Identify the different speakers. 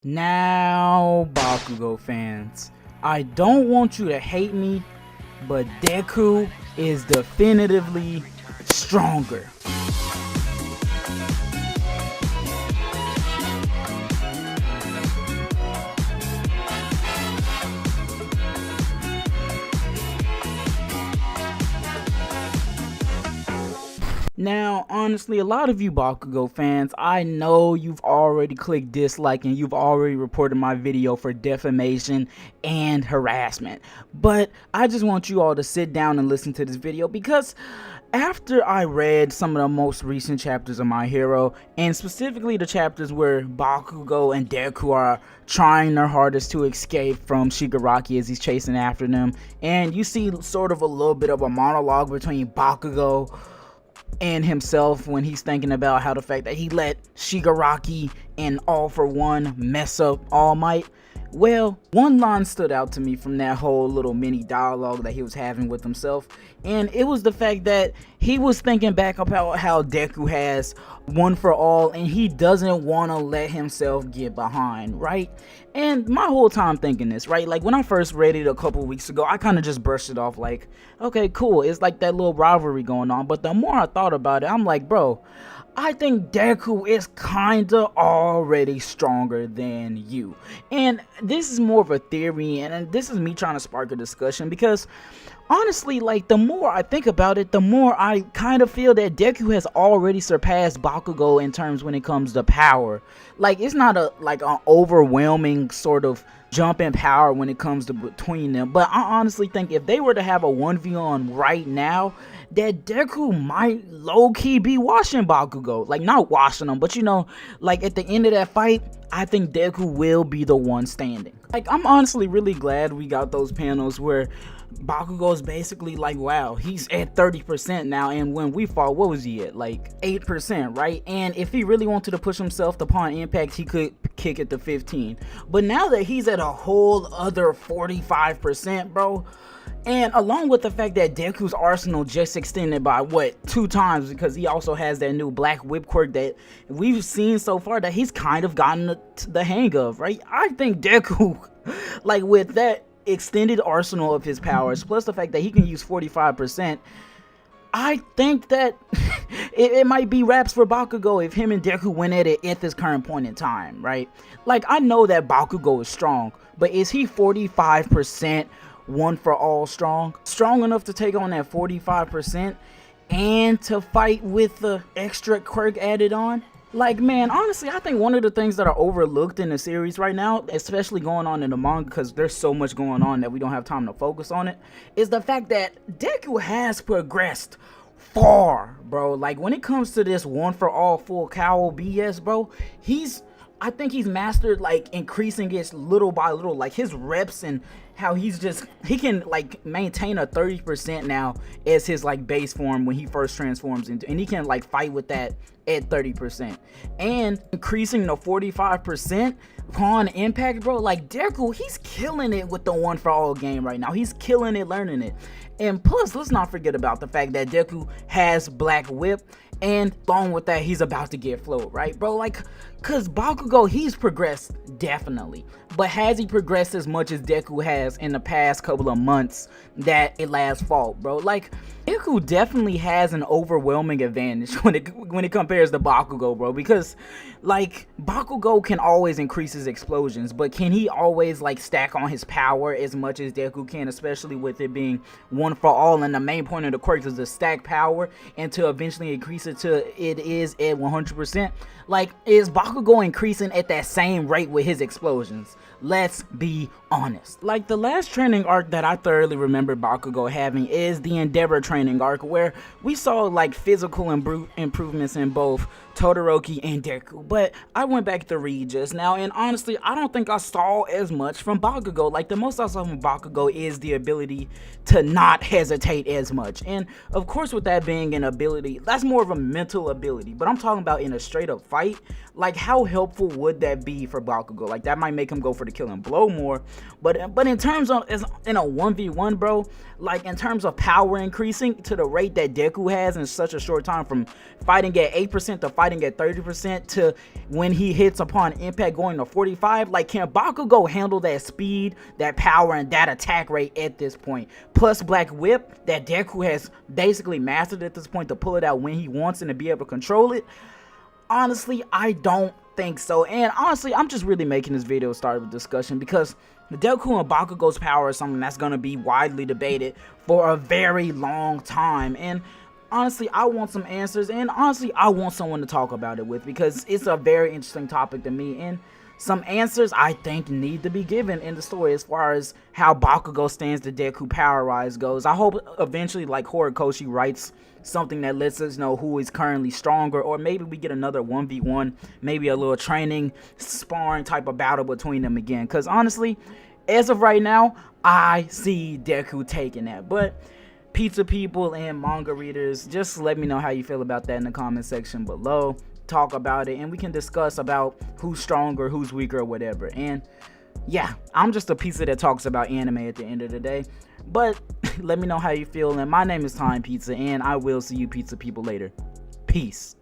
Speaker 1: Now, Bakugo fans, I don't want you to hate me, but Deku is definitively stronger. Now, honestly, a lot of you Bakugo fans, I know you've already clicked dislike and you've already reported my video for defamation and harassment. But I just want you all to sit down and listen to this video because after I read some of the most recent chapters of My Hero, and specifically the chapters where Bakugo and Deku are trying their hardest to escape from Shigaraki as he's chasing after them, and you see sort of a little bit of a monologue between Bakugo and himself when he's thinking about how the fact that he let Shigaraki and All For One mess up All Might. Well, one line stood out to me from that whole little mini dialogue that he was having with himself, and it was the fact that he was thinking back about how Deku has one for all and he doesn't want to let himself get behind, right? And my whole time thinking this, right, like when I first read it a couple weeks ago, I kind of just brushed it off like, okay, cool, it's like that little rivalry going on. But the more I thought about it, I'm like, bro, I think Deku is kinda already stronger than you. And this is more of a theory, and this is me trying to spark a discussion because honestly, like, the more I think about it, the more I kind of feel that Deku has already surpassed Bakugo in terms when it comes to power. Like, it's not an overwhelming sort of jump in power when it comes to between them, but I honestly think if they were to have a 1v1 right now, that Deku might low-key be washing Bakugo. Like, not washing him, but you know, like at the end of that fight, I think Deku will be the one standing. Like, I'm honestly really glad we got those panels where Bakugo's basically like, wow, he's at 30% now, and when we fought, what was he at? Like 8%, right? And if he really wanted to push himself upon impact, he could kick it to 15. But now that he's at a whole other 45%, bro, and along with the fact that Deku's arsenal just extended by what, 2 times, because he also has that new black whip quirk that we've seen so far that he's kind of gotten the hang of, right? I think Deku, like with that extended arsenal of his powers, plus the fact that he can use 45%, I think that it might be wraps for Bakugo if him and Deku went at it at this current point in time, right? Like, I know that Bakugo is strong, but is he 45% one for all strong enough to take on that 45% and to fight with the extra quirk added on? Like, man, honestly, I think one of the things that are overlooked in the series right now, especially going on in the manga, because there's so much going on that we don't have time to focus on it, is the fact that Deku has progressed far, bro. Like, when it comes to this one for all full cowl BS, bro, I think he's mastered, like, increasing it little by little, like his reps, and how he can like maintain a 30% now as his like base form when he first transforms into, and he can like fight with that at 30%, and increasing the 45% upon impact, bro. Like, Deku, he's killing it with the one for all game right now. He's killing it, learning it. And plus, let's not forget about the fact that Deku has black whip, and along with that, he's about to get float, right, bro? Like, cause Bakugo, he's progressed definitely, but has he progressed as much as Deku has in the past couple of months that it last fought, bro? Like, Deku definitely has an overwhelming advantage when it compares to Bakugo, bro, because like Bakugo can always increase his explosions, but can he always like stack on his power as much as Deku can, especially with it being one for all, and the main point of the quirk is to stack power and to eventually increase it to it is at 100%. Like, is Bakugo increasing at that same rate with his explosions? Let's be honest. Like, the last training arc that I thoroughly remember Bakugo having is the Endeavor training arc, where we saw like physical improvements in both Todoroki and Deku. But I went back to read just now, and honestly, I don't think I saw as much from Bakugo. Like, the most I saw from Bakugo is the ability to not hesitate as much. And of course, with that being an ability, that's more of a mental ability, but I'm talking about in a straight up fight. Like, how helpful would that be for Bakugo? Like, that might make him go for the kill and blow more, but in terms of in a 1v1, bro, like in terms of power increasing to the rate that Deku has in such a short time, from fighting at 20% to fighting at 30% to when he hits upon impact going to 45. Like, can Bakugou handle that speed, that power, and that attack rate at this point? Plus Black Whip that Deku has basically mastered at this point to pull it out when he wants and to be able to control it. Honestly, I don't think so. And honestly, I'm just really making this video start with discussion because the Deku and Bakugou's power is something that's going to be widely debated for a very long time. And honestly, I want some answers, and honestly, I want someone to talk about it with because it's a very interesting topic to me, and some answers I think need to be given in the story as far as how Bakugou stands to Deku power rise goes. I hope eventually, like, Horikoshi writes something that lets us know who is currently stronger, or maybe we get another 1v1, maybe a little training, sparring type of battle between them again, because honestly, as of right now, I see Deku taking that. But pizza people and manga readers, just let me know how you feel about that in the comment section below. Talk about it, and we can discuss about who's stronger, who's weaker, or whatever. And yeah, I'm just a pizza that talks about anime at the end of the day. But let me know how you feel, and my name is Time Pizza, and I will see you pizza people later. Peace.